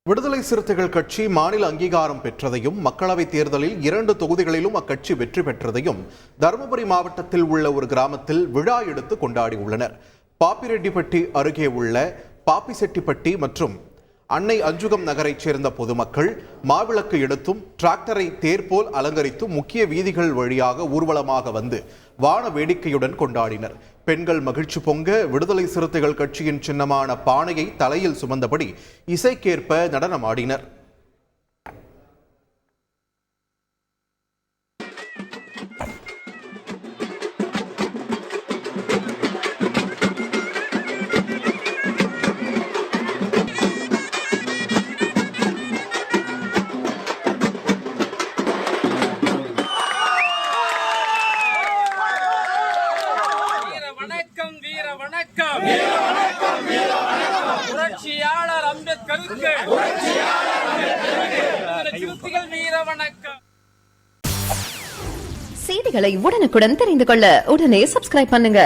விடுதலை சிறுத்தைகள் கட்சி மாநில அங்கீகாரம் பெற்றதையும் மக்களவைத் தேர்தலில் 2 தொகுதிகளிலும் அக்கட்சி வெற்றி பெற்றதையும் தருமபுரி மாவட்டத்தில் உள்ள ஒரு கிராமத்தில் விழா எடுத்து கொண்டாடியுள்ளனர். பாப்பிரெட்டிப்பட்டி அருகே உள்ள பாப்பிசெட்டிப்பட்டி மற்றும் அன்னை அஞ்சுகம் நகரைச் சேர்ந்த பொதுமக்கள் மாவிளக்கு எடுத்தும் டிராக்டரை தேர் போல் அலங்கரித்தும் முக்கிய வீதிகள் வழியாக ஊர்வலமாக வந்து வான வேடிக்கையுடன் கொண்டாடினர். பெண்கள் மகிழ்ச்சி பொங்க விடுதலை சிறுத்தைகள் கட்சியின் சின்னமான பானையை தலையில் சுமந்தபடி இசைக்கேற்ப நடனமாடினர். புரட்சியாளர் அம்பேத்கருக்கு வீர வணக்கம். செய்திகளை உடனுக்குடன் தெரிந்து கொள்ள உடனே சப்ஸ்கிரைப் பண்ணுங்க.